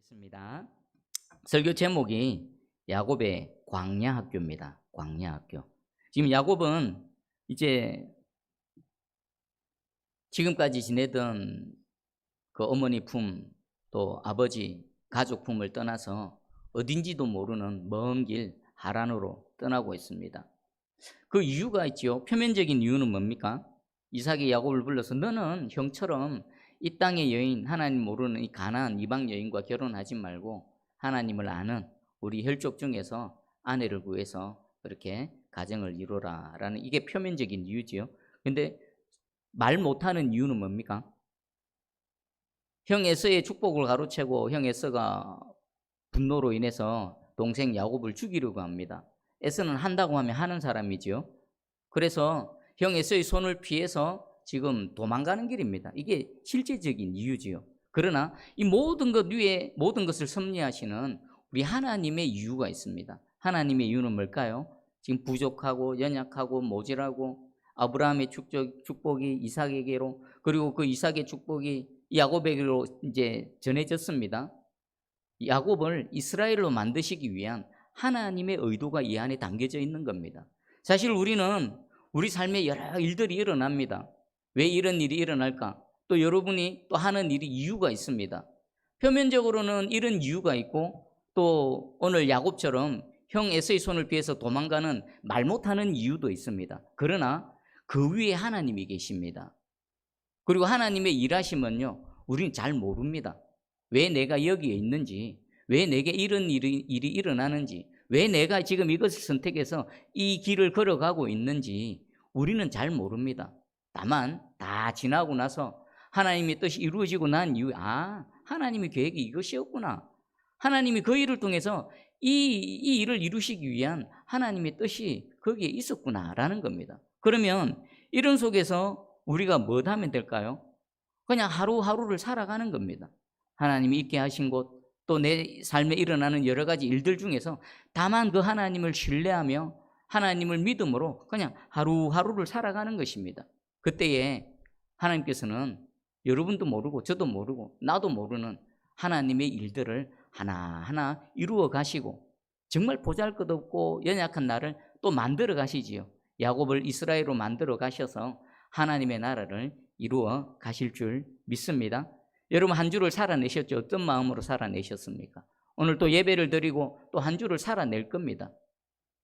하겠습니다. 설교 제목이 야곱의 광야학교입니다. 광야학교. 지금 야곱은 이제 지금까지 지내던 그 어머니 품, 또 아버지 가족 품을 떠나서 어딘지도 모르는 먼 길 하란으로 떠나고 있습니다. 그 이유가 있죠. 표면적인 이유는 뭡니까? 이삭이 야곱을 불러서 너는 형처럼 이 땅의 여인, 하나님 모르는 이 가나안 이방 여인과 결혼하지 말고 하나님을 아는 우리 혈족 중에서 아내를 구해서 그렇게 가정을 이루라라는, 이게 표면적인 이유지요. 근데 말 못하는 이유는 뭡니까? 형 에서의 축복을 가로채고 형 에서가 분노로 인해서 동생 야곱을 죽이려고 합니다. 에서는 한다고 하면 하는 사람이지요. 그래서 형 에서의 손을 피해서 지금 도망가는 길입니다. 이게 실제적인 이유지요. 그러나 이 모든 것 위에 모든 것을 섭리하시는 우리 하나님의 이유가 있습니다. 하나님의 이유는 뭘까요? 지금 부족하고 연약하고 모질하고 아브라함의 축복이 이삭에게로, 그리고 그 이삭의 축복이 야곱에게로 이제 전해졌습니다. 야곱을 이스라엘로 만드시기 위한 하나님의 의도가 이 안에 담겨져 있는 겁니다. 사실 우리는 우리 삶에 여러 일들이 일어납니다. 왜 이런 일이 일어날까? 또 여러분이 또 하는 일이 이유가 있습니다. 표면적으로는 이런 이유가 있고, 또 오늘 야곱처럼 형 에서의 손을 피해서 도망가는 말 못하는 이유도 있습니다. 그러나 그 위에 하나님이 계십니다. 그리고 하나님의 일하심은요, 우리는 잘 모릅니다. 왜 내가 여기에 있는지, 왜 내게 이런 일이 일어나는지, 왜 내가 지금 이것을 선택해서 이 길을 걸어가고 있는지 우리는 잘 모릅니다. 다만 다 지나고 나서 하나님의 뜻이 이루어지고 난 이후에 하나님의 계획이 이것이었구나, 하나님이 그 일을 통해서 이 일을 이루시기 위한 하나님의 뜻이 거기에 있었구나라는 겁니다. 그러면 이런 속에서 우리가 뭐 하면 될까요? 그냥 하루하루를 살아가는 겁니다. 하나님이 있게 하신 곳, 또 내 삶에 일어나는 여러 가지 일들 중에서 다만 그 하나님을 신뢰하며 하나님을 믿음으로 그냥 하루하루를 살아가는 것입니다. 그때에 하나님께서는 여러분도 모르고 저도 모르고 나도 모르는 하나님의 일들을 하나하나 이루어 가시고, 정말 보잘것없고 연약한 나를 또 만들어 가시지요. 야곱을 이스라엘로 만들어 가셔서 하나님의 나라를 이루어 가실 줄 믿습니다. 여러분, 한 주를 살아내셨죠? 어떤 마음으로 살아내셨습니까? 오늘 또 예배를 드리고 또 한 주를 살아낼 겁니다.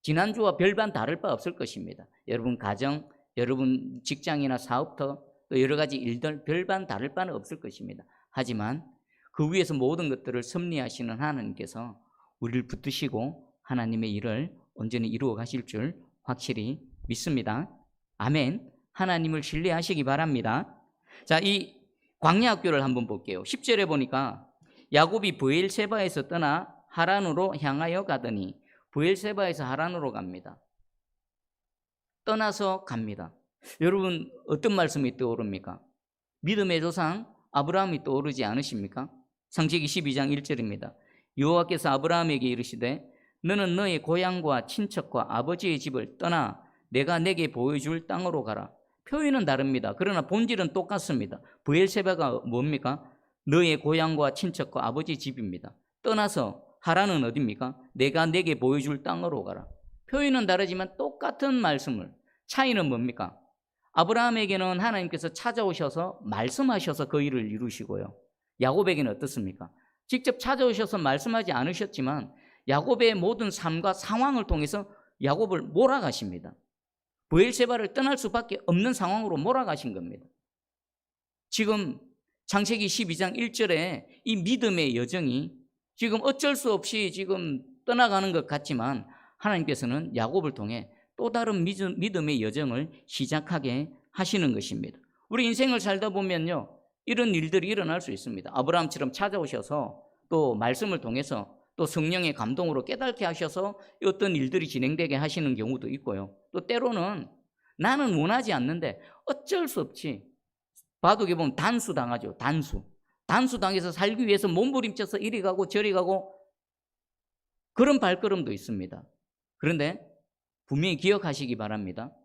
지난주와 별반 다를 바 없을 것입니다. 여러분 가정, 여러분 직장이나 사업터, 또 여러 가지 일들 별반 다를 바는 없을 것입니다. 하지만 그 위에서 모든 것들을 섭리하시는 하나님께서 우리를 붙드시고 하나님의 일을 온전히 이루어 가실 줄 확실히 믿습니다. 아멘. 하나님을 신뢰하시기 바랍니다. 자, 이 광야학교를 한번 볼게요. 10절에 보니까 야곱이 브엘세바에서 떠나 하란으로 향하여 가더니, 브엘세바에서 하란으로 갑니다. 떠나서 갑니다. 여러분, 어떤 말씀이 떠오릅니까? 믿음의 조상 아브라함이 떠오르지 않으십니까? 창세기 12장 1절입니다. 여호와께서 아브라함에게 이르시되 너는 너의 고향과 친척과 아버지의 집을 떠나 내가 내게 보여줄 땅으로 가라. 표현은 다릅니다. 그러나 본질은 똑같습니다. 브엘세바가 뭡니까? 너의 고향과 친척과 아버지 집입니다. 떠나서 하란은 어디입니까? 내가 내게 보여줄 땅으로 가라. 표현은 다르지만 똑같은 말씀을, 차이는 뭡니까? 아브라함에게는 하나님께서 찾아오셔서 말씀하셔서 그 일을 이루시고요, 야곱에게는 어떻습니까? 직접 찾아오셔서 말씀하지 않으셨지만 야곱의 모든 삶과 상황을 통해서 야곱을 몰아가십니다. 브엘세바를 떠날 수밖에 없는 상황으로 몰아가신 겁니다. 지금 창세기 12장 1절에 이 믿음의 여정이 지금 어쩔 수 없이 지금 떠나가는 것 같지만 하나님께서는 야곱을 통해 또 다른 믿음의 여정을 시작하게 하시는 것입니다. 우리 인생을 살다 보면요, 이런 일들이 일어날 수 있습니다. 아브라함처럼 찾아오셔서 또 말씀을 통해서 또 성령의 감동으로 깨닫게 하셔서 어떤 일들이 진행되게 하시는 경우도 있고요. 또 때로는 나는 원하지 않는데 어쩔 수 없이 바둑에 보면 단수당하죠. 단수당해서 살기 위해서 몸부림쳐서 이리 가고 저리 가고 그런 발걸음도 있습니다. 그런데 분명히 기억하시기 바랍니다.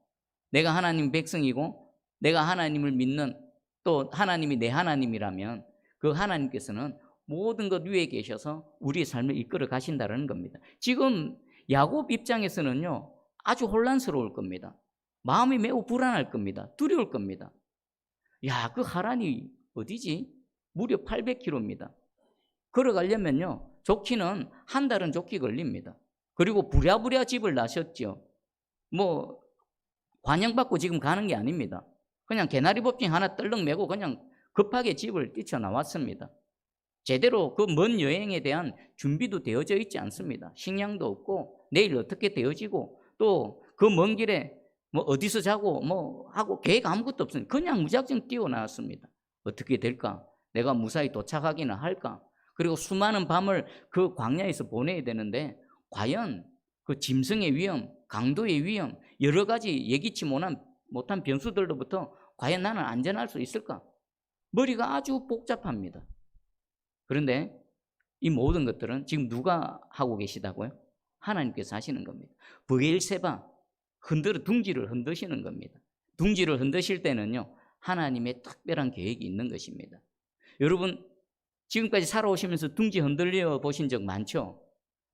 내가 하나님 백성이고 내가 하나님을 믿는, 또 하나님이 내 하나님이라면 그 하나님께서는 모든 것 위에 계셔서 우리의 삶을 이끌어 가신다는 겁니다. 지금 야곱 입장에서는요, 아주 혼란스러울 겁니다. 마음이 매우 불안할 겁니다. 두려울 겁니다. 야, 그 하란이 어디지? 무려 800km입니다. 걸어가려면요, 좋기는 한 달은 좋기 걸립니다. 그리고 부랴부랴 집을 나셨죠. 뭐 관영받고 지금 가는 게 아닙니다. 그냥 개나리 법진 하나 떨렁 메고 그냥 급하게 집을 뛰쳐나왔습니다. 제대로 그 먼 여행에 대한 준비도 되어져 있지 않습니다. 식량도 없고 내일 어떻게 되어지고 또 그 먼 길에 뭐 어디서 자고 뭐 하고 계획 아무것도 없으니 그냥 무작정 뛰어나왔습니다. 어떻게 될까? 내가 무사히 도착하기는 할까? 그리고 수많은 밤을 그 광야에서 보내야 되는데 과연 그 짐승의 위험, 강도의 위험, 여러 가지 예기치 못한 변수들로부터 과연 나는 안전할 수 있을까? 머리가 아주 복잡합니다. 그런데 이 모든 것들은 지금 누가 하고 계시다고요? 하나님께서 하시는 겁니다. 브엘세바 둥지를 흔드시는 겁니다. 둥지를 흔드실 때는요, 하나님의 특별한 계획이 있는 것입니다. 여러분, 지금까지 살아오시면서 둥지 흔들려 보신 적 많죠?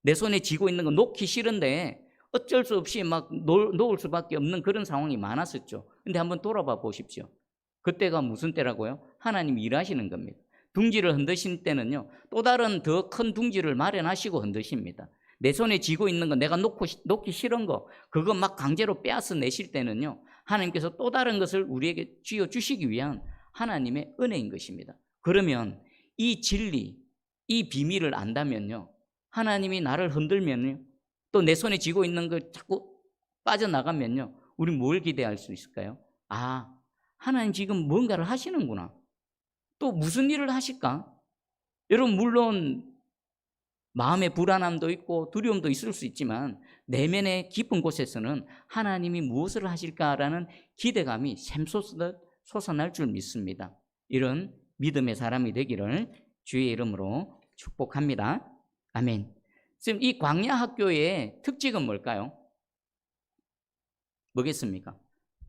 내 손에 쥐고 있는 거 놓기 싫은데 어쩔 수 없이 막 놓을 수밖에 없는 그런 상황이 많았었죠. 근데 한번 돌아봐 보십시오. 그때가 무슨 때라고요? 하나님이 일하시는 겁니다. 둥지를 흔드신 때는요, 또 다른 더 큰 둥지를 마련하시고 흔드십니다. 내 손에 쥐고 있는 거, 내가 놓기 싫은 거, 그거 막 강제로 빼앗아 내실 때는요, 하나님께서 또 다른 것을 우리에게 쥐어 주시기 위한 하나님의 은혜인 것입니다. 그러면 이 진리, 이 비밀을 안다면요, 하나님이 나를 흔들면요, 또 내 손에 쥐고 있는 걸 자꾸 빠져나가면요, 우리 뭘 기대할 수 있을까요? 아, 하나님 지금 뭔가를 하시는구나. 또 무슨 일을 하실까? 여러분, 물론 마음의 불안함도 있고 두려움도 있을 수 있지만 내면의 깊은 곳에서는 하나님이 무엇을 하실까라는 기대감이 샘솟듯 솟아날 줄 믿습니다. 이런 믿음의 사람이 되기를 주의 이름으로 축복합니다. 아멘. 지금 이 광야 학교의 특징은 뭘까요? 뭐겠습니까?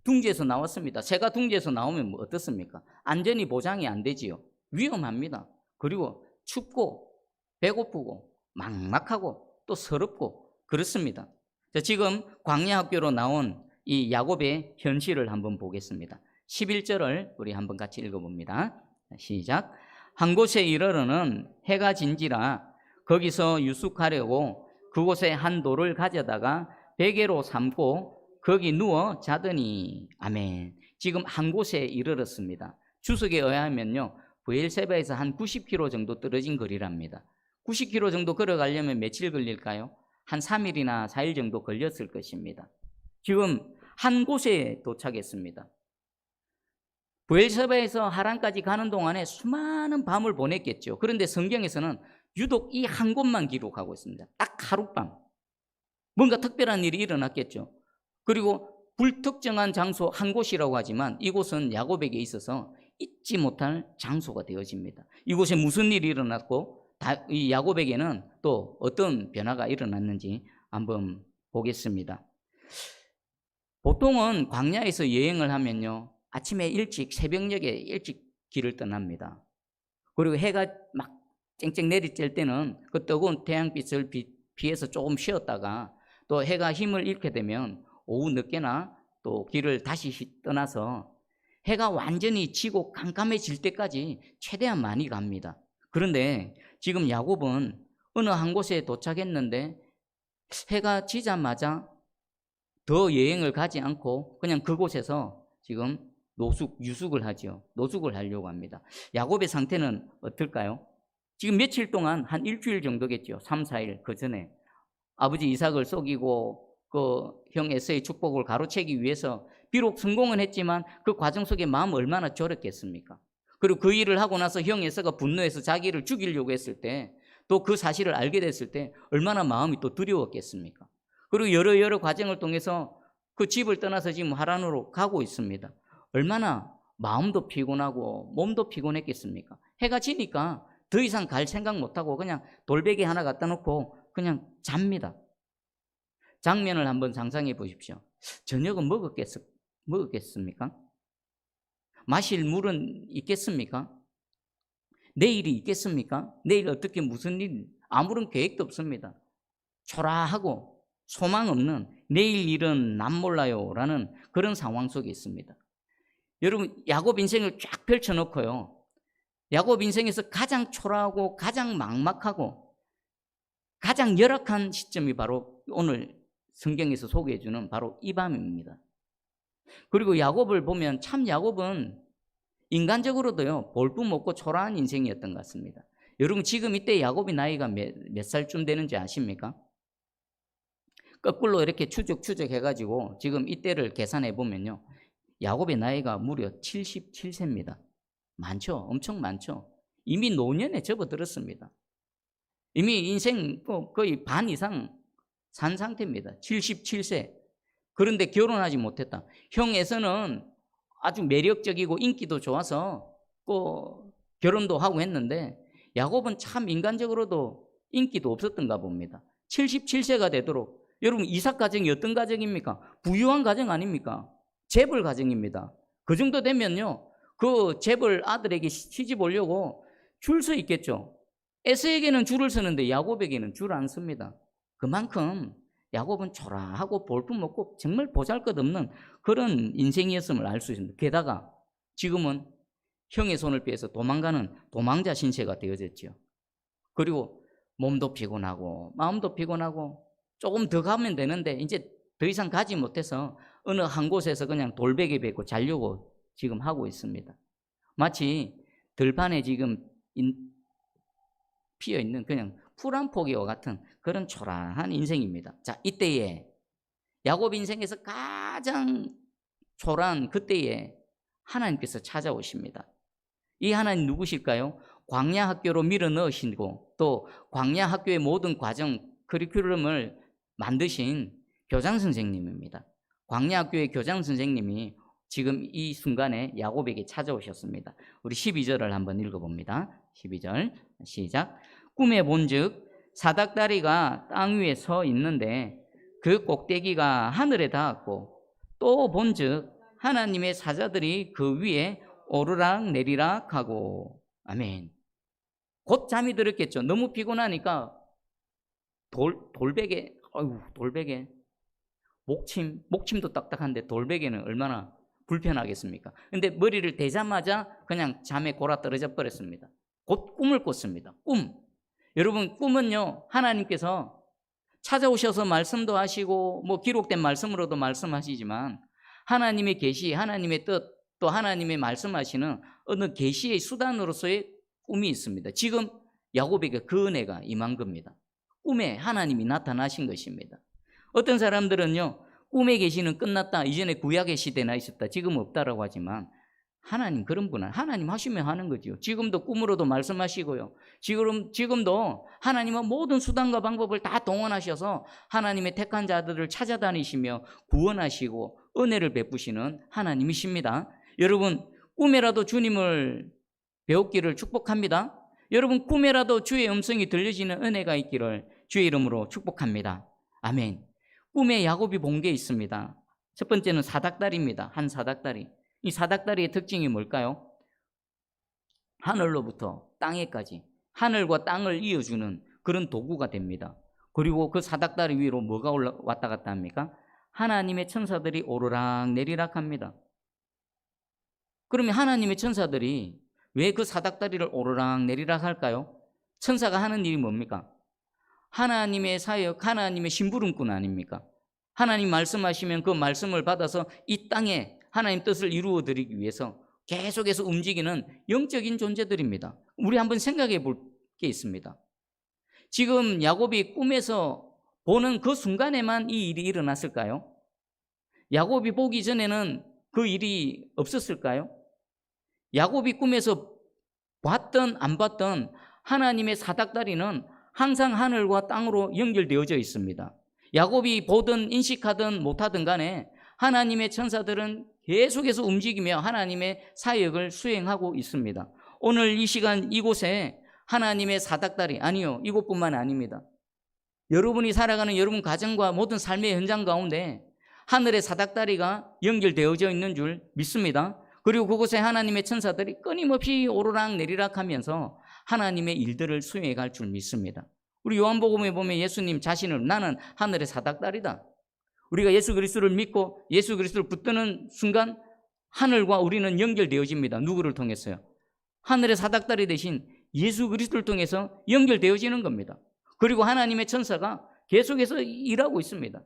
둥지에서 나왔습니다. 새가 둥지에서 나오면 뭐 어떻습니까? 안전이 보장이 안 되지요. 위험합니다. 그리고 춥고 배고프고 막막하고 또 서럽고 그렇습니다. 자, 지금 광야 학교로 나온 이 야곱의 현실을 한번 보겠습니다. 11절을 우리 한번 같이 읽어봅니다. 시작. 한 곳에 이르러는 해가 진지라 거기서 유숙하려고 그곳에 한 돌을 가져다가 베개로 삼고 거기 누워 자더니. 아멘. 지금 한 곳에 이르렀습니다. 주석에 의하면요, 브엘세바에서 한 90km 정도 떨어진 거리랍니다. 90km 정도 걸어가려면 며칠 걸릴까요? 한 3일이나 4일 정도 걸렸을 것입니다. 지금 한 곳에 도착했습니다. 브엘세바에서 하란까지 가는 동안에 수많은 밤을 보냈겠죠. 그런데 성경에서는 유독 이 한 곳만 기록하고 있습니다. 딱 하룻밤. 뭔가 특별한 일이 일어났겠죠. 그리고 불특정한 장소 한 곳이라고 하지만 이곳은 야곱에게 있어서 잊지 못할 장소가 되어집니다. 이곳에 무슨 일이 일어났고 이 야곱에게는 또 어떤 변화가 일어났는지 한번 보겠습니다. 보통은 광야에서 여행을 하면요, 아침에 일찍 새벽녘에 일찍 길을 떠납니다. 그리고 해가 막 쨍쨍 내리쬐을 때는 그 뜨거운 태양빛을 피해서 조금 쉬었다가 또 해가 힘을 잃게 되면 오후 늦게나 또 길을 다시 떠나서 해가 완전히 지고 깜깜해질 때까지 최대한 많이 갑니다. 그런데 지금 야곱은 어느 한 곳에 도착했는데 해가 지자마자 더 여행을 가지 않고 그냥 그곳에서 지금 유숙을 하죠. 노숙을 하려고 합니다. 야곱의 상태는 어떨까요? 지금 며칠 동안 한 일주일 정도겠죠. 3, 4일 그 전에 아버지 이삭을 속이고 그 형 에서의 축복을 가로채기 위해서 비록 성공은 했지만 그 과정 속에 마음 얼마나 졸였겠습니까? 그리고 그 일을 하고 나서 형 에서가 분노해서 자기를 죽이려고 했을 때 또 그 사실을 알게 됐을 때 얼마나 마음이 또 두려웠겠습니까? 그리고 여러 과정을 통해서 그 집을 떠나서 지금 하란으로 가고 있습니다. 얼마나 마음도 피곤하고 몸도 피곤했겠습니까? 해가 지니까 더 이상 갈 생각 못하고 그냥 돌베개 하나 갖다 놓고 그냥 잡니다. 장면을 한번 상상해 보십시오. 저녁은 먹었겠습니까? 마실 물은 있겠습니까? 내일이 있겠습니까? 내일 어떻게 무슨 일, 아무런 계획도 없습니다. 초라하고 소망 없는 내일 일은 남 몰라요라는 그런 상황 속에 있습니다. 여러분, 야곱 인생을 쫙 펼쳐놓고요, 야곱 인생에서 가장 초라하고 가장 막막하고 가장 열악한 시점이 바로 오늘 성경에서 소개해주는 바로 이 밤입니다. 그리고 야곱을 보면 참 야곱은 인간적으로도요, 볼품없고 초라한 인생이었던 것 같습니다. 여러분, 지금 이때 야곱이 나이가 몇 살쯤 되는지 아십니까? 거꾸로 이렇게 추적 해가지고 지금 이때를 계산해 보면요, 야곱의 나이가 무려 77세입니다. 많죠? 엄청 많죠? 이미 노년에 접어들었습니다. 이미 인생 거의 반 이상 산 상태입니다. 77세. 그런데 결혼하지 못했다. 형 에서는 아주 매력적이고 인기도 좋아서 결혼도 하고 했는데 야곱은 참 인간적으로도 인기도 없었던가 봅니다. 77세가 되도록, 여러분, 이삭 가정이 어떤 가정입니까? 부유한 가정 아닙니까? 재벌 가정입니다. 그 정도 되면요, 그 재벌 아들에게 시집 오려고 줄 서 있겠죠. 에서에게는 줄을 서는데 야곱에게는 줄 안 섭니다. 그만큼 야곱은 초라하고 볼품없고 정말 보잘것없는 그런 인생이었음을 알 수 있습니다. 게다가 지금은 형의 손을 빼서 도망가는 도망자 신세가 되어졌죠. 그리고 몸도 피곤하고 마음도 피곤하고 조금 더 가면 되는데 이제 더 이상 가지 못해서 어느 한 곳에서 그냥 돌베개 베고 자려고 지금 하고 있습니다. 마치 들판에 지금 피어있는 그냥 풀 한 포기와 같은 그런 초라한 인생입니다. 자, 이때에 야곱 인생에서 가장 초라한 그때에 하나님께서 찾아오십니다. 이 하나님 누구실까요? 광야 학교로 밀어 넣으시고 또 광야 학교의 모든 과정 커리큘럼을 만드신 교장 선생님입니다. 광야 학교의 교장 선생님이 지금 이 순간에 야곱에게 찾아오셨습니다. 우리 12절을 한번 읽어봅니다. 12절 시작. 꿈에 본즉 사닥다리가 땅 위에 서 있는데 그 꼭대기가 하늘에 닿았고, 또 본즉 하나님의 사자들이 그 위에 오르락 내리락 하고. 아멘. 곧 잠이 들었겠죠. 너무 피곤하니까 돌베개, 돌베개, 목침도 딱딱한데 돌베개는 얼마나 불편하겠습니까? 근데 머리를 대자마자 그냥 잠에 골아 떨어져 버렸습니다. 곧 꿈을 꿨습니다. 꿈. 여러분, 꿈은요, 하나님께서 찾아오셔서 말씀도 하시고 기록된 말씀으로도 말씀하시지만 하나님의 계시, 하나님의 뜻, 또 하나님의 말씀하시는 어느 계시의 수단으로서의 꿈이 있습니다. 지금 야곱에게 그 은혜가 임한 겁니다. 꿈에 하나님이 나타나신 것입니다. 어떤 사람들은요, 꿈의 계시는 끝났다, 이전에 구약의 시대나 있었다, 지금 없다라고 하지만 하나님 그런 분은 하나님 하시면 하는 거죠. 지금도 꿈으로도 말씀하시고요, 지금도 하나님은 모든 수단과 방법을 다 동원하셔서 하나님의 택한 자들을 찾아다니시며 구원하시고 은혜를 베푸시는 하나님이십니다. 여러분, 꿈에라도 주님을 배웠기를 축복합니다. 여러분, 꿈에라도 주의 음성이 들려지는 은혜가 있기를 주의 이름으로 축복합니다. 아멘. 꿈에 야곱이 본 게 있습니다. 첫 번째는 사닥다리입니다. 한 사닥다리. 이 사닥다리의 특징이 뭘까요? 하늘로부터 땅에까지 하늘과 땅을 이어주는 그런 도구가 됩니다. 그리고 그 사닥다리 위로 뭐가 왔다 갔다 합니까? 하나님의 천사들이 오르락 내리락 합니다. 그러면 하나님의 천사들이 왜 그 사닥다리를 오르락 내리락 할까요? 천사가 하는 일이 뭡니까? 하나님의 사역, 하나님의 심부름꾼 아닙니까? 하나님 말씀하시면 그 말씀을 받아서 이 땅에 하나님 뜻을 이루어 드리기 위해서 계속해서 움직이는 영적인 존재들입니다. 우리 한번 생각해 볼 게 있습니다. 지금 야곱이 꿈에서 보는 그 순간에만 이 일이 일어났을까요? 야곱이 보기 전에는 그 일이 없었을까요? 야곱이 꿈에서 봤던 안 봤던 하나님의 사닥다리는 항상 하늘과 땅으로 연결되어져 있습니다. 야곱이 보든 인식하든 못하든 간에 하나님의 천사들은 계속해서 움직이며 하나님의 사역을 수행하고 있습니다. 오늘 이 시간 이곳에 하나님의 사닥다리, 아니요, 이곳뿐만 아닙니다. 여러분이 살아가는 여러분 가정과 모든 삶의 현장 가운데 하늘의 사닥다리가 연결되어져 있는 줄 믿습니다. 그리고 그곳에 하나님의 천사들이 끊임없이 오르락 내리락 하면서 하나님의 일들을 수행해 갈 줄 믿습니다. 우리 요한복음에 보면 예수님 자신을 나는 하늘의 사닥다리다. 우리가 예수 그리스도를 믿고 예수 그리스도를 붙드는 순간 하늘과 우리는 연결되어집니다. 누구를 통해서요? 하늘의 사닥다리 대신 예수 그리스도를 통해서 연결되어지는 겁니다. 그리고 하나님의 천사가 계속해서 일하고 있습니다.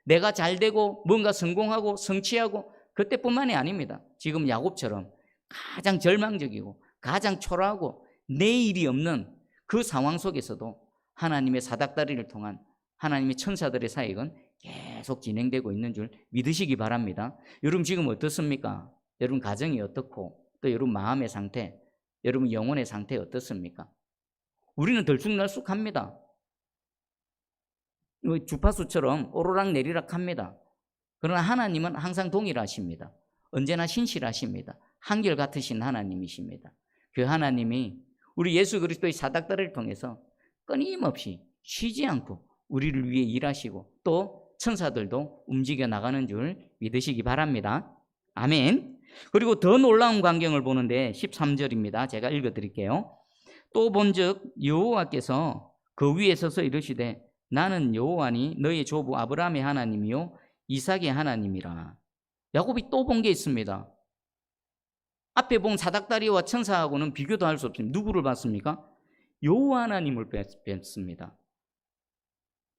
내가 잘되고 뭔가 성공하고 성취하고 그때뿐만이 아닙니다. 지금 야곱처럼 가장 절망적이고 가장 초라하고 내일이 없는 그 상황 속에서도 하나님의 사닥다리를 통한 하나님의 천사들의 사역은 계속 진행되고 있는 줄 믿으시기 바랍니다. 여러분 지금 어떻습니까? 여러분 가정이 어떻고 또 여러분 마음의 상태, 여러분 영혼의 상태 어떻습니까? 우리는 들쑥날쑥합니다. 주파수처럼 오르락 내리락 합니다. 그러나 하나님은 항상 동일하십니다. 언제나 신실하십니다. 한결같으신 하나님이십니다. 그 하나님이 우리 예수 그리스도의 사닥다리를 통해서 끊임없이 쉬지 않고 우리를 위해 일하시고 또 천사들도 움직여 나가는 줄 믿으시기 바랍니다. 아멘. 그리고 더 놀라운 광경을 보는데 13절입니다. 제가 읽어드릴게요. 또 본즉 여호와께서 그 위에 서서 이르시되 나는 여호와니 너희 조부 아브라함의 하나님이요 이삭의 하나님이라. 야곱이 또 본 게 있습니다. 앞에 본 사닥다리와 천사하고는 비교도 할 수 없습니다. 누구를 봤습니까? 여호와 하나님을 뵀습니다.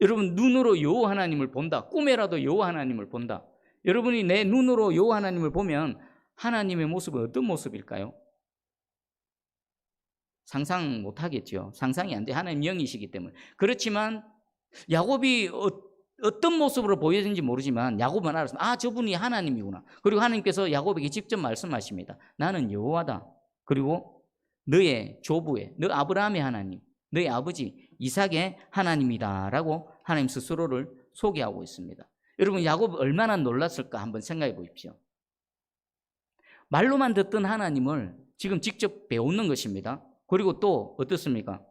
여러분 눈으로 여호와 하나님을 본다. 꿈에라도 여호와 하나님을 본다. 여러분이 내 눈으로 여호와 하나님을 보면 하나님의 모습은 어떤 모습일까요? 상상 못하겠죠. 상상이 안 돼. 하나님 영이시기 때문에. 그렇지만 야곱이 어떤 모습으로 보여지는지 모르지만 야곱은 알았습니다. 저분이 하나님이구나. 그리고 하나님께서 야곱에게 직접 말씀하십니다. 나는 여호와다. 그리고 너의 조부의, 너 아브라함의 하나님, 너의 아버지 이삭의 하나님이다 라고 하나님 스스로를 소개하고 있습니다. 여러분 야곱이 얼마나 놀랐을까 한번 생각해 보십시오. 말로만 듣던 하나님을 지금 직접 배우는 것입니다. 그리고 또 어떻습니까?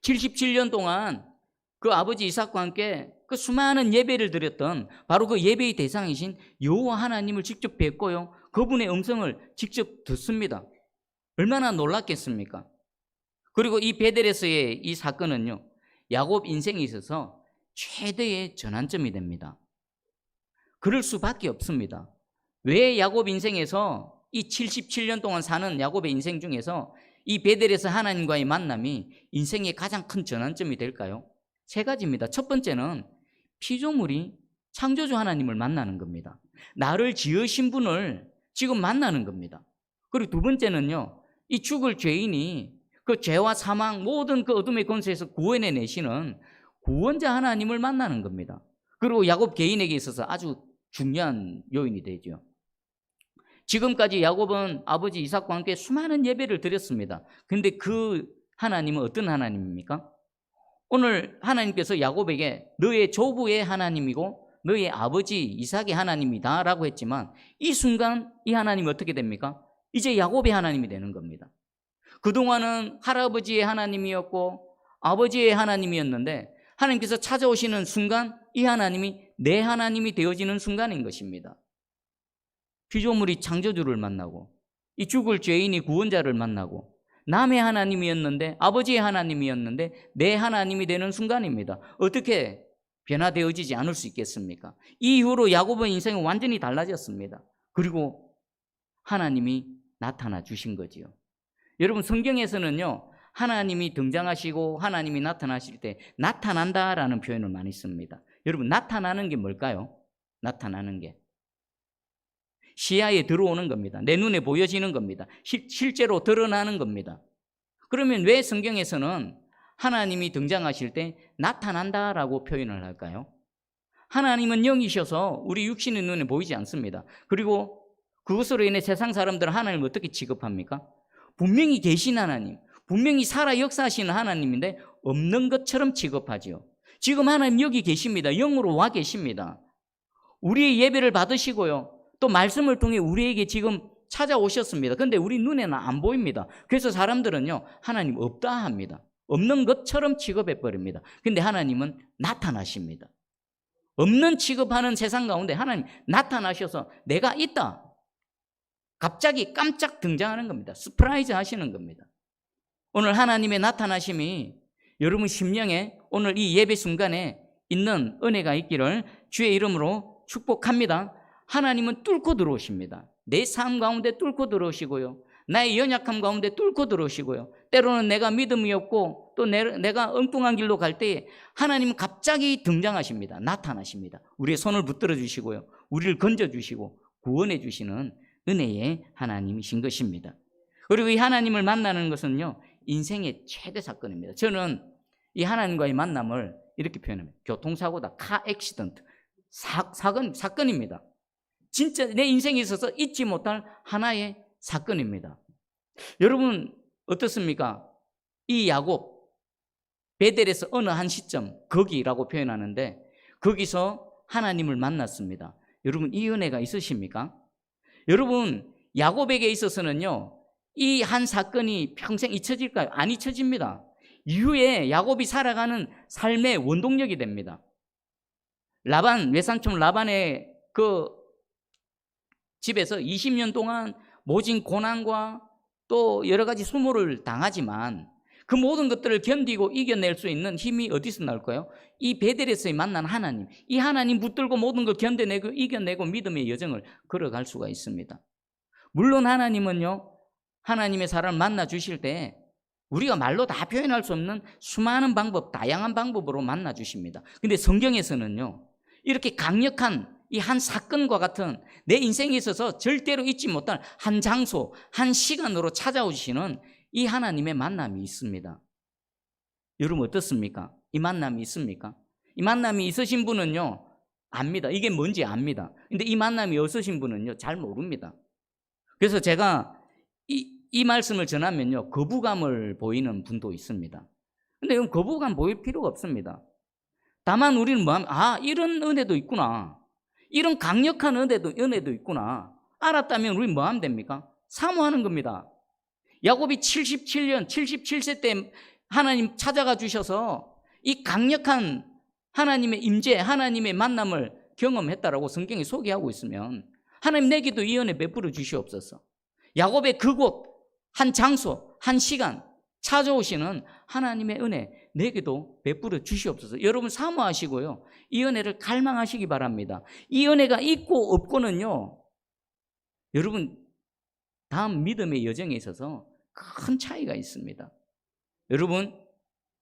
77년 동안 그 아버지 이삭과 함께 그 수많은 예배를 드렸던 바로 그 예배의 대상이신 여호와 하나님을 직접 뵙고요. 그분의 음성을 직접 듣습니다. 얼마나 놀랐겠습니까? 그리고 이 베델에서의 이 사건은요. 야곱 인생에 있어서 최대의 전환점이 됩니다. 그럴 수밖에 없습니다. 왜 야곱 인생에서 이 77년 동안 사는 야곱의 인생 중에서 이 베델에서 하나님과의 만남이 인생의 가장 큰 전환점이 될까요? 세 가지입니다. 첫 번째는 피조물이 창조주 하나님을 만나는 겁니다. 나를 지으신 분을 지금 만나는 겁니다. 그리고 두 번째는요. 이 죽을 죄인이 그 죄와 사망 모든 그 어둠의 권세에서 구원해 내시는 구원자 하나님을 만나는 겁니다. 그리고 야곱 개인에게 있어서 아주 중요한 요인이 되죠. 지금까지 야곱은 아버지 이삭과 함께 수많은 예배를 드렸습니다. 그런데 그 하나님은 어떤 하나님입니까? 오늘 하나님께서 야곱에게 너의 조부의 하나님이고 너의 아버지 이삭의 하나님이다 라고 했지만 이 순간 이 하나님이 어떻게 됩니까? 이제 야곱의 하나님이 되는 겁니다. 그동안은 할아버지의 하나님이었고 아버지의 하나님이었는데 하나님께서 찾아오시는 순간 이 하나님이 내 하나님이 되어지는 순간인 것입니다. 피조물이 창조주를 만나고 이 죽을 죄인이 구원자를 만나고 남의 하나님이었는데 아버지의 하나님이었는데 내 하나님이 되는 순간입니다. 어떻게 변화되어지지 않을 수 있겠습니까? 이 이후로 야곱의 인생은 완전히 달라졌습니다. 그리고 하나님이 나타나 주신 거지요. 여러분 성경에서는요. 하나님이 등장하시고 하나님이 나타나실 때 나타난다라는 표현을 많이 씁니다. 여러분 나타나는 게 뭘까요? 나타나는 게 시야에 들어오는 겁니다. 내 눈에 보여지는 겁니다. 실제로 드러나는 겁니다. 그러면 왜 성경에서는 하나님이 등장하실 때 나타난다라고 표현을 할까요? 하나님은 영이셔서 우리 육신의 눈에 보이지 않습니다. 그리고 그것으로 인해 세상 사람들은 하나님을 어떻게 취급합니까? 분명히 계신 하나님, 분명히 살아 역사하시는 하나님인데 없는 것처럼 취급하지요. 지금 하나님 여기 계십니다. 영으로 와 계십니다. 우리의 예배를 받으시고요. 또 말씀을 통해 우리에게 지금 찾아오셨습니다. 그런데 우리 눈에는 안 보입니다. 그래서 사람들은요 하나님 없다 합니다. 없는 것처럼 취급해버립니다. 그런데 하나님은 나타나십니다. 없는 취급하는 세상 가운데 하나님 나타나셔서 내가 있다. 갑자기 깜짝 등장하는 겁니다. 서프라이즈 하시는 겁니다. 오늘 하나님의 나타나심이 여러분 심령에 오늘 이 예배 순간에 있는 은혜가 있기를 주의 이름으로 축복합니다. 하나님은 뚫고 들어오십니다. 내 삶 가운데 뚫고 들어오시고요. 나의 연약함 가운데 뚫고 들어오시고요. 때로는 내가 믿음이 없고 또 내가 엉뚱한 길로 갈 때에 하나님은 갑자기 등장하십니다. 나타나십니다. 우리의 손을 붙들어 주시고요. 우리를 건져 주시고 구원해 주시는 은혜의 하나님이신 것입니다. 그리고 이 하나님을 만나는 것은요, 인생의 최대 사건입니다. 저는 이 하나님과의 만남을 이렇게 표현합니다. 교통사고다, 카 액시던트, 사건입니다. 진짜 내 인생에 있어서 잊지 못할 하나의 사건입니다. 여러분 어떻습니까? 이 야곱, 베델에서 어느 한 시점, 거기라고 표현하는데 거기서 하나님을 만났습니다. 여러분 이 은혜가 있으십니까? 여러분 야곱에게 있어서는요, 이 한 사건이 평생 잊혀질까요? 안 잊혀집니다. 이후에 야곱이 살아가는 삶의 원동력이 됩니다. 라반, 외삼촌 라반의 그 집에서 20년 동안 모진 고난과 또 여러 가지 수모를 당하지만 그 모든 것들을 견디고 이겨낼 수 있는 힘이 어디서 나올까요? 이 베델에서 만난 하나님, 이 하나님 붙들고 모든 걸 견뎌내고 이겨내고 믿음의 여정을 걸어갈 수가 있습니다. 물론 하나님은요, 하나님의 사람을 만나 주실 때 우리가 말로 다 표현할 수 없는 수많은 방법, 다양한 방법으로 만나 주십니다. 근데 성경에서는요, 이렇게 강력한 이 한 사건과 같은 내 인생에 있어서 절대로 잊지 못할 한 장소, 한 시간으로 찾아오시는 이 하나님의 만남이 있습니다. 여러분 어떻습니까? 이 만남이 있습니까? 이 만남이 있으신 분은요, 압니다. 이게 뭔지 압니다. 근데 이 만남이 없으신 분은요, 잘 모릅니다. 그래서 제가 이 말씀을 전하면요, 거부감을 보이는 분도 있습니다. 근데 이건 거부감 보일 필요가 없습니다. 다만 우리는 이런 은혜도 있구나, 이런 강력한 은혜도 있구나 알았다면 우리는 뭐 하면 됩니까? 사모하는 겁니다. 야곱이 77세 때 하나님 찾아가 주셔서 이 강력한 하나님의 임재, 하나님의 만남을 경험했다라고 성경이 소개하고 있으면 하나님 내게도 이 은혜 베풀어 주시옵소서. 야곱의 그곳, 한 장소, 한 시간 찾아오시는 하나님의 은혜 내게도 베풀어 주시옵소서. 여러분 사모하시고요, 이 은혜를 갈망하시기 바랍니다. 이 은혜가 있고 없고는요, 여러분 다음 믿음의 여정에 있어서 큰 차이가 있습니다. 여러분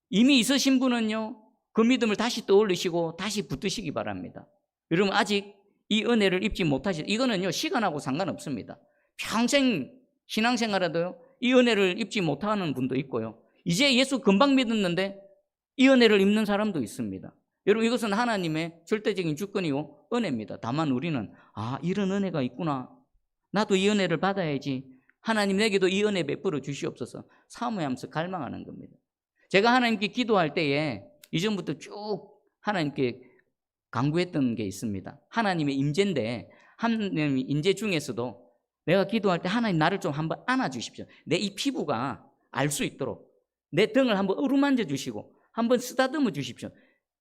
이미 있으신 분은요, 그 믿음을 다시 떠올리시고 다시 붙드시기 바랍니다. 여러분 아직 이 은혜를 입지 못하실, 이거는요 시간하고 상관없습니다. 평생 신앙생활에도요 이 은혜를 입지 못하는 분도 있고요, 이제 예수 금방 믿었는데 이 은혜를 입는 사람도 있습니다. 여러분 이것은 하나님의 절대적인 주권이요 은혜입니다. 다만 우리는 이런 은혜가 있구나, 나도 이 은혜를 받아야지, 하나님 내게도 이 은혜 베풀어 주시옵소서 사모하면서 갈망하는 겁니다. 제가 하나님께 기도할 때에 이전부터 쭉 하나님께 간구했던 게 있습니다. 하나님의 임재인데 하나님의 임재 중에서도 내가 기도할 때 하나님 나를 좀 한번 안아주십시오. 내 이 피부가 알 수 있도록 내 등을 한번 어루만져 주시고 한번 쓰다듬어 주십시오.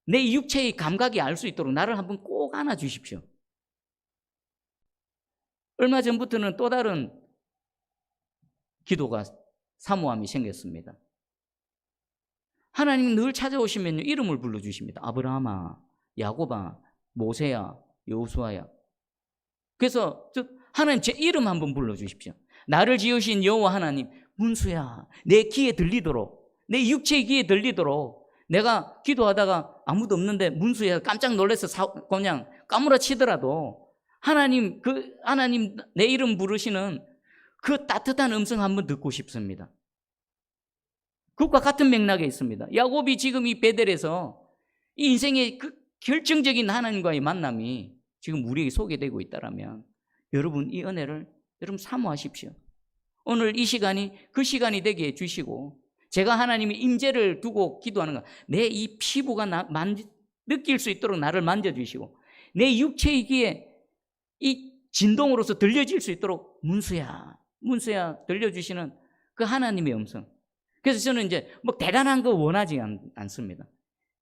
내 육체의 감각이 알 수 있도록 나를 한번 꼭 안아주십시오. 얼마 전부터는 또 다른 기도가 사모함이 생겼습니다. 하나님 늘 찾아오시면 이름을 불러주십니다. 아브라함아, 야곱아, 모세야, 여호수아야. 그래서 하나님 제 이름 한번 불러주십시오. 나를 지으신 여호와 하나님, 문수야, 내 귀에 들리도록, 내 육체의 귀에 들리도록, 내가 기도하다가 아무도 없는데 문수야 깜짝 놀라서 그냥 까무러치더라도 하나님 내 이름 부르시는 그 따뜻한 음성 한번 듣고 싶습니다. 그것과 같은 맥락에 있습니다. 야곱이 지금 이 베델에서 이 인생의 그 결정적인 하나님과의 만남이 지금 우리에게 소개되고 있다면 여러분 이 은혜를 여러분 사모하십시오. 오늘 이 시간이 그 시간이 되게 해주시고, 제가 하나님의 임재를 두고 기도하는 것, 내 이 피부가 느낄 수 있도록 나를 만져주시고 내 육체의 귀에 이 진동으로서 들려질 수 있도록 문수야 들려주시는 그 하나님의 음성. 그래서 저는 이제 뭐 대단한 거 원하지 않습니다.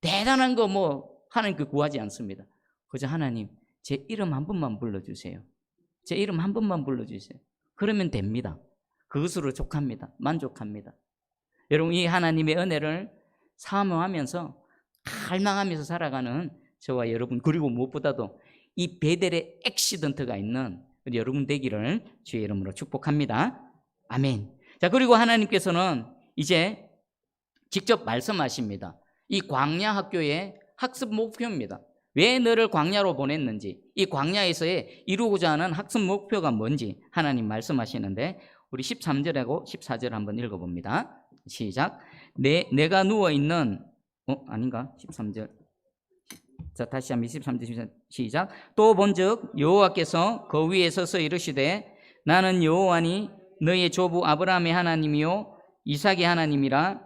대단한 거 뭐 하나님께 구하지 않습니다. 그저 하나님 제 이름 한 번만 불러주세요. 제 이름 한 번만 불러주세요. 그러면 됩니다. 그것으로 족합니다. 만족합니다. 여러분, 이 하나님의 은혜를 사모하면서 갈망하면서 살아가는 저와 여러분, 그리고 무엇보다도 이 베델의 액시던트가 있는 우리 여러분 되기를 주의 이름으로 축복합니다. 아멘. 자, 그리고 하나님께서는 이제 직접 말씀하십니다. 이 광야 학교의 학습 목표입니다. 왜 너를 광야로 보냈는지, 이 광야에서의 이루고자 하는 학습 목표가 뭔지 하나님 말씀하시는데, 우리 13절하고 14절 한번 읽어봅니다. 시작. 내가 누워있는 아닌가? 13절. 자, 다시 한번 23절 14절 시작. 또 본즉 여호와께서 그 위에 서서 이르시되 나는 여호와니 너의 조부 아브라함의 하나님이요 이삭의 하나님이라.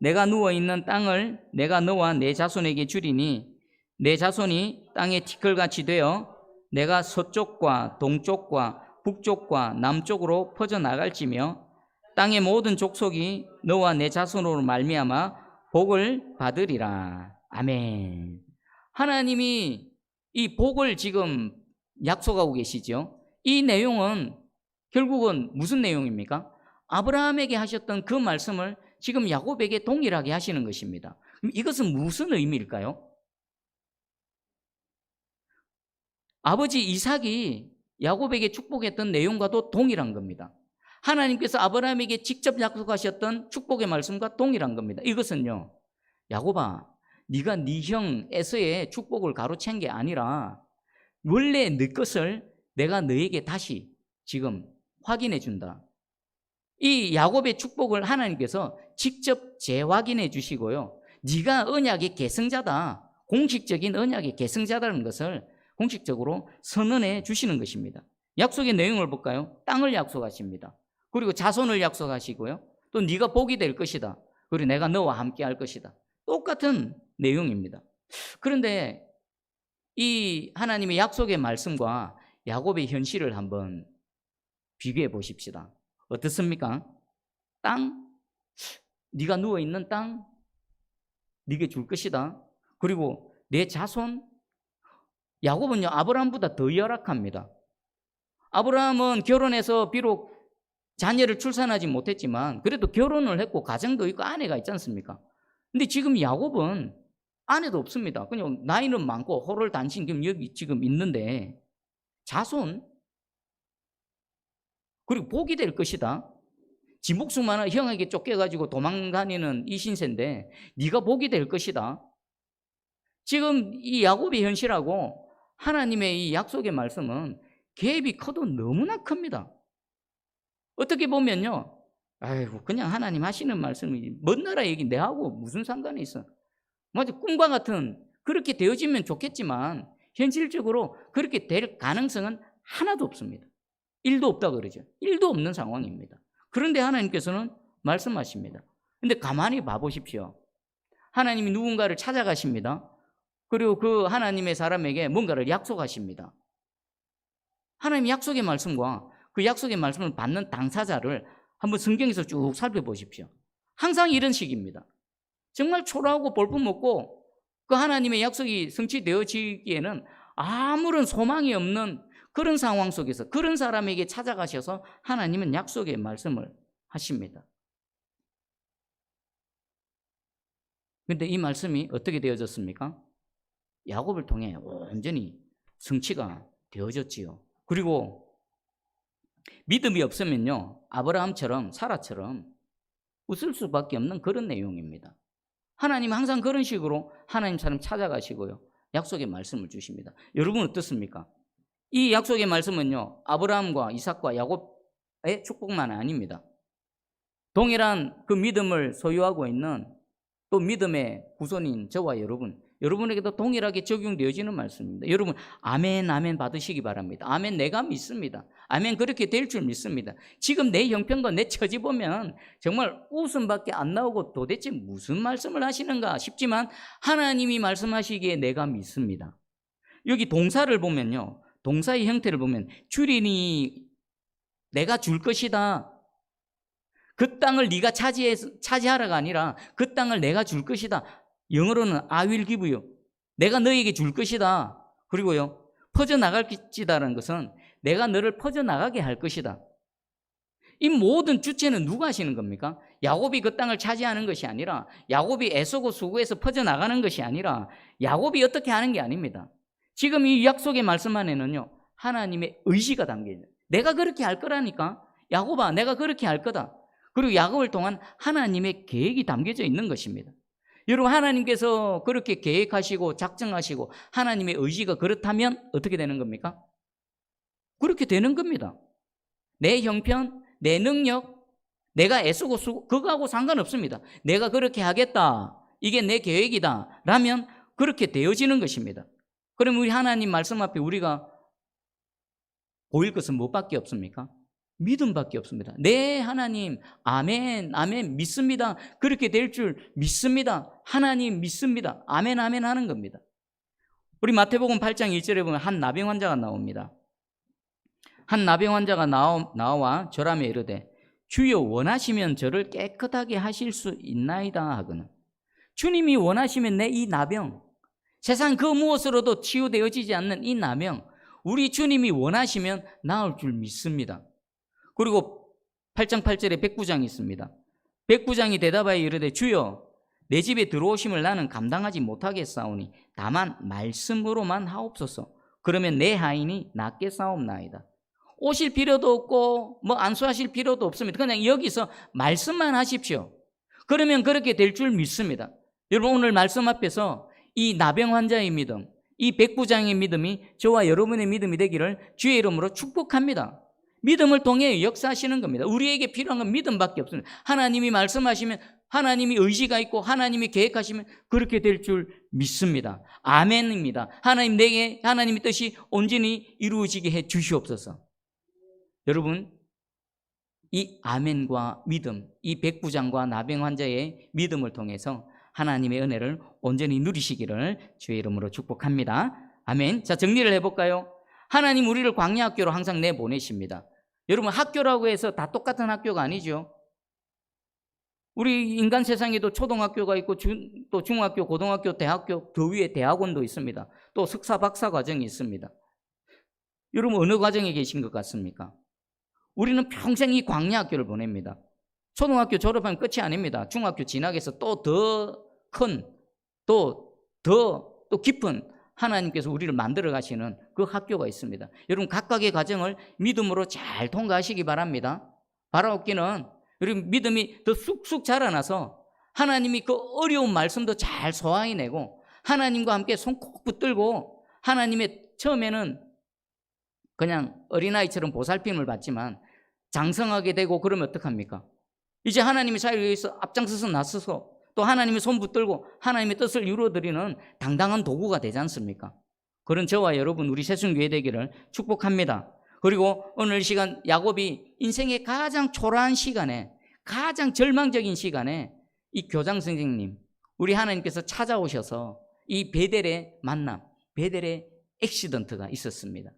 내가 누워있는 땅을 내가 너와 내 자손에게 주리니 내 자손이 땅의 티끌같이 되어 내가 서쪽과 동쪽과 북쪽과 남쪽으로 퍼져나갈지며 땅의 모든 족속이 너와 내 자손으로 말미암아 복을 받으리라. 아멘. 하나님이 이 복을 지금 약속하고 계시죠. 이 내용은 결국은 무슨 내용입니까? 아브라함에게 하셨던 그 말씀을 지금 야곱에게 동일하게 하시는 것입니다. 그럼 이것은 무슨 의미일까요? 아버지 이삭이 야곱에게 축복했던 내용과도 동일한 겁니다. 하나님께서 아브라함에게 직접 약속하셨던 축복의 말씀과 동일한 겁니다. 이것은요, 야곱아, 네가 네 형 에서의 축복을 가로챈 게 아니라 원래 네 것을 내가 너에게 다시 지금 확인해 준다. 이 야곱의 축복을 하나님께서 직접 재확인해 주시고요, 네가 언약의 계승자다, 공식적인 언약의 계승자라는 것을 공식적으로 선언해 주시는 것입니다. 약속의 내용을 볼까요? 땅을 약속하십니다. 그리고 자손을 약속하시고요, 또 네가 복이 될 것이다, 그리고 내가 너와 함께 할 것이다. 똑같은 내용입니다. 그런데 이 하나님의 약속의 말씀과 야곱의 현실을 한번 비교해 보십시다. 어떻습니까? 땅, 네가 누워있는 땅 네게 줄 것이다. 그리고 내 자손, 야곱은요 아브라함보다 더 열악합니다. 아브라함은 결혼해서 비록 자녀를 출산하지 못했지만 그래도 결혼을 했고 가정도 있고 아내가 있지 않습니까? 근데 지금 야곱은 아내도 없습니다. 그냥 나이는 많고 호를 단신 여기 지금 있는데 자손, 그리고 복이 될 것이다. 지 목숨 하나 형에게 쫓겨가지고 도망다니는 이 신세인데 네가 복이 될 것이다. 지금 이 야곱의 현실하고 하나님의 이 약속의 말씀은 갭이 커도 너무나 큽니다. 어떻게 보면요, 아이고 그냥 하나님 하시는 말씀이 먼 나라 얘기 내하고 무슨 상관이 있어. 맞아, 꿈과 같은 그렇게 되어지면 좋겠지만 현실적으로 그렇게 될 가능성은 하나도 없습니다. 1도 없다 그러죠. 1도 없는 상황입니다. 그런데 하나님께서는 말씀하십니다. 근데 가만히 봐보십시오. 하나님이 누군가를 찾아가십니다. 그리고 그 하나님의 사람에게 뭔가를 약속하십니다. 하나님의 약속의 말씀과 그 약속의 말씀을 받는 당사자를 한번 성경에서 쭉 살펴보십시오. 항상 이런 식입니다. 정말 초라하고 볼품없고 그 하나님의 약속이 성취되어지기에는 아무런 소망이 없는 그런 상황 속에서 그런 사람에게 찾아가셔서 하나님은 약속의 말씀을 하십니다. 그런데 이 말씀이 어떻게 되어졌습니까? 야곱을 통해 완전히 성취가 되어졌지요. 그리고 믿음이 없으면요 아브라함처럼 사라처럼 웃을 수밖에 없는 그런 내용입니다. 하나님은 항상 그런 식으로 하나님 사람 찾아가시고요 약속의 말씀을 주십니다. 여러분 어떻습니까? 이 약속의 말씀은요 아브라함과 이삭과 야곱의 축복만 아닙니다. 동일한 그 믿음을 소유하고 있는 또 믿음의 후손인 저와 여러분에게도 동일하게 적용되어지는 말씀입니다. 여러분 아멘 아멘 받으시기 바랍니다. 아멘, 내가 믿습니다. 아멘, 그렇게 될 줄 믿습니다. 지금 내 형편과 내 처지 보면 정말 웃음밖에 안 나오고 도대체 무슨 말씀을 하시는가 싶지만 하나님이 말씀하시기에 내가 믿습니다. 여기 동사를 보면요 동사의 형태를 보면 주리니 내가 줄 것이다. 그 땅을 네가 차지하라가 아니라 그 땅을 내가 줄 것이다. 영어로는 I will give you. 내가 너에게 줄 것이다. 그리고요 퍼져나갈 것이다라는 것은 내가 너를 퍼져나가게 할 것이다. 이 모든 주체는 누가 하시는 겁니까? 야곱이 그 땅을 차지하는 것이 아니라, 야곱이 애쓰고 수고해서 퍼져나가는 것이 아니라, 야곱이 어떻게 하는 게 아닙니다. 지금 이 약속의 말씀 안에는요, 하나님의 의지가 담겨있는, 내가 그렇게 할 거라니까, 야곱아 내가 그렇게 할 거다. 그리고 야곱을 통한 하나님의 계획이 담겨져 있는 것입니다. 여러분, 하나님께서 그렇게 계획하시고 작정하시고 하나님의 의지가 그렇다면 어떻게 되는 겁니까? 그렇게 되는 겁니다. 내 형편, 내 능력, 내가 애쓰고 수고, 그거하고 상관없습니다. 내가 그렇게 하겠다, 이게 내 계획이다 라면 그렇게 되어지는 것입니다. 그럼 우리 하나님 말씀 앞에 우리가 보일 것은 무엇밖에 없습니까? 믿음밖에 없습니다. 네 하나님, 아멘, 아멘, 믿습니다. 그렇게 될 줄 믿습니다. 하나님 믿습니다. 아멘, 아멘 하는 겁니다. 우리 마태복음 8장 1절에 보면 한 나병 환자가 나옵니다. 한 나병 환자가 나와 절하며 이르되 주여 원하시면 저를 깨끗하게 하실 수 있나이다 하거늘. 주님이 원하시면 내 이 나병, 세상 그 무엇으로도 치유되어지지 않는 이 나병, 우리 주님이 원하시면 나을 줄 믿습니다. 그리고 8장 8절에 백부장이 있습니다. 백부장이 대답하여 이르되 주여 내 집에 들어오심을 나는 감당하지 못하겠사오니 다만 말씀으로만 하옵소서. 그러면 내 하인이 낫게 싸움나이다. 오실 필요도 없고 뭐 안수하실 필요도 없습니다. 그냥 여기서 말씀만 하십시오. 그러면 그렇게 될 줄 믿습니다. 여러분, 오늘 말씀 앞에서 이 나병 환자의 믿음, 이 백부장의 믿음이 저와 여러분의 믿음이 되기를 주의 이름으로 축복합니다. 믿음을 통해 역사하시는 겁니다. 우리에게 필요한 건 믿음밖에 없습니다. 하나님이 말씀하시면, 하나님이 의지가 있고 하나님이 계획하시면 그렇게 될 줄 믿습니다. 아멘입니다. 하나님, 내게 하나님의 뜻이 온전히 이루어지게 해 주시옵소서. 여러분, 이 아멘과 믿음, 이 백부장과 나병 환자의 믿음을 통해서 하나님의 은혜를 온전히 누리시기를 주의 이름으로 축복합니다. 아멘. 자, 정리를 해볼까요? 하나님 우리를 광야 학교로 항상 내보내십니다. 여러분, 학교라고 해서 다 똑같은 학교가 아니죠. 우리 인간 세상에도 초등학교가 있고 또 중학교, 고등학교, 대학교, 그 위에 대학원도 있습니다. 또 석사, 박사 과정이 있습니다. 여러분, 어느 과정에 계신 것 같습니까? 우리는 평생 이 광야 학교를 보냅니다. 초등학교 졸업하면 끝이 아닙니다. 중학교 진학해서 또 더 큰, 또 깊은 하나님께서 우리를 만들어 가시는 그 학교가 있습니다. 여러분, 각각의 과정을 믿음으로 잘 통과하시기 바랍니다. 바라옵기는 여러분 믿음이 더 쑥쑥 자라나서 하나님이 그 어려운 말씀도 잘 소화해내고 하나님과 함께 손 꼭 붙들고 하나님의, 처음에는 그냥 어린아이처럼 보살핌을 받지만 장성하게 되고 그러면 어떡합니까? 이제 하나님의 사역을 위해서 앞장서서 나서서 또 하나님의 손 붙들고 하나님의 뜻을 이루어드리는 당당한 도구가 되지 않습니까? 그런 저와 여러분, 우리 새순교회 되기를 축복합니다. 그리고 오늘 시간, 야곱이 인생의 가장 초라한 시간에, 가장 절망적인 시간에 이 교장 선생님, 우리 하나님께서 찾아오셔서 이 베델의 만남, 베델의 액시던트가 있었습니다.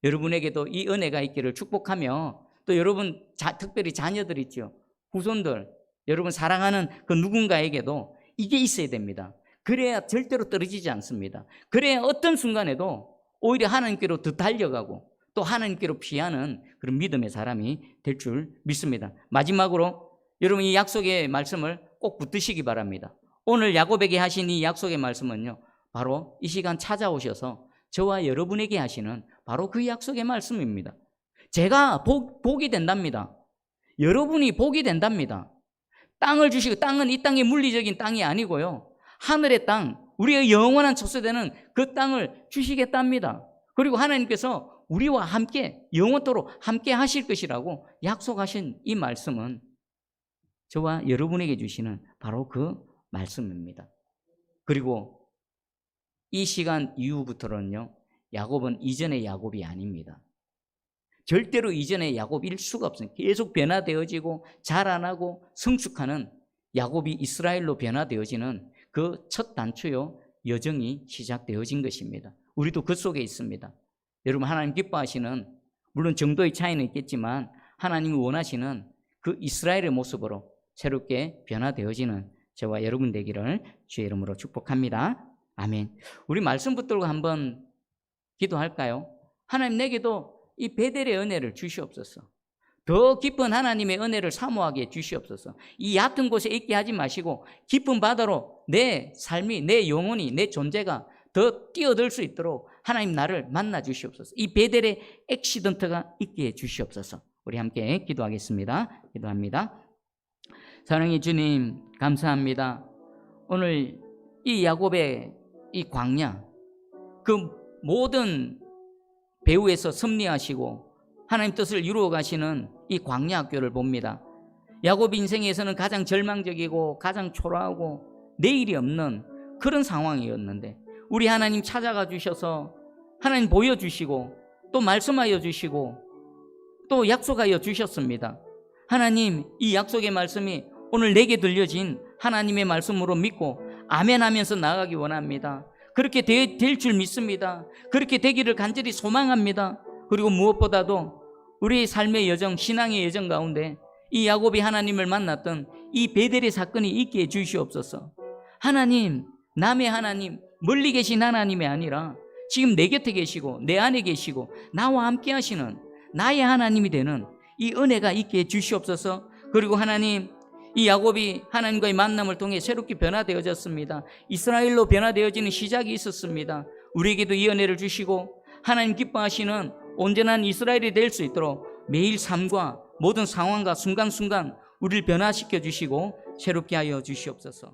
여러분에게도 이 은혜가 있기를 축복하며, 또 여러분 특별히 자녀들 있죠, 후손들, 여러분 사랑하는 그 누군가에게도 이게 있어야 됩니다. 그래야 절대로 떨어지지 않습니다. 그래야 어떤 순간에도 오히려 하나님께로 더 달려가고 또 하나님께로 피하는 그런 믿음의 사람이 될 줄 믿습니다. 마지막으로 여러분, 이 약속의 말씀을 꼭 붙드시기 바랍니다. 오늘 야곱에게 하신 이 약속의 말씀은요, 바로 이 시간 찾아오셔서 저와 여러분에게 하시는 바로 그 약속의 말씀입니다. 제가 복이 된답니다. 여러분이 복이 된답니다. 땅을 주시고, 땅은 이 땅의 물리적인 땅이 아니고요, 하늘의 땅, 우리의 영원한 촉수되는 그 땅을 주시겠답니다. 그리고 하나님께서 우리와 함께 영원토록 함께 하실 것이라고 약속하신 이 말씀은 저와 여러분에게 주시는 바로 그 말씀입니다. 그리고 이 시간 이후부터는요, 야곱은 이전의 야곱이 아닙니다. 절대로 이전의 야곱일 수가 없습니다. 계속 변화되어지고 자라나고 성숙하는 야곱이 이스라엘로 변화되어지는 그 첫 단추요 여정이 시작되어진 것입니다. 우리도 그 속에 있습니다. 여러분, 하나님 기뻐하시는, 물론 정도의 차이는 있겠지만 하나님이 원하시는 그 이스라엘의 모습으로 새롭게 변화되어지는 저와 여러분 되기를 주의 이름으로 축복합니다. 아멘. 우리 말씀 붙들고 한번 기도할까요? 하나님, 내게도 이 베델의 은혜를 주시옵소서. 더 깊은 하나님의 은혜를 사모하게 해 주시옵소서. 이 얕은 곳에 있게 하지 마시고 깊은 바다로 내 삶이, 내 영혼이, 내 존재가 더 뛰어들 수 있도록 하나님 나를 만나 주시옵소서. 이 베델의 액시던트가 있게 해 주시옵소서. 우리 함께 기도하겠습니다. 기도합니다. 사랑의 주님, 감사합니다. 오늘 이 야곱의 이 광야, 그 모든 배후에서 섭리하시고 하나님 뜻을 이루어 가시는 이 광야 학교를 봅니다. 야곱 인생에서는 가장 절망적이고 가장 초라하고 내일이 없는 그런 상황이었는데 우리 하나님 찾아가 주셔서 하나님 보여주시고 또 말씀하여 주시고 또 약속하여 주셨습니다. 하나님, 이 약속의 말씀이 오늘 내게 들려진 하나님의 말씀으로 믿고 아멘 하면서 나아가기 원합니다. 그렇게 될 줄 믿습니다. 그렇게 되기를 간절히 소망합니다. 그리고 무엇보다도 우리의 삶의 여정, 신앙의 여정 가운데 이 야곱이 하나님을 만났던 이 베델의 사건이 있게 해 주시옵소서. 하나님, 남의 하나님, 멀리 계신 하나님이 아니라 지금 내 곁에 계시고 내 안에 계시고 나와 함께 하시는 나의 하나님이 되는 이 은혜가 있게 해 주시옵소서. 그리고 하나님, 이 야곱이 하나님과의 만남을 통해 새롭게 변화되어졌습니다. 이스라엘로 변화되어지는 시작이 있었습니다. 우리에게도 이 은혜를 주시고 하나님 기뻐하시는 온전한 이스라엘이 될 수 있도록 매일 삶과 모든 상황과 순간순간 우리를 변화시켜 주시고 새롭게 하여 주시옵소서.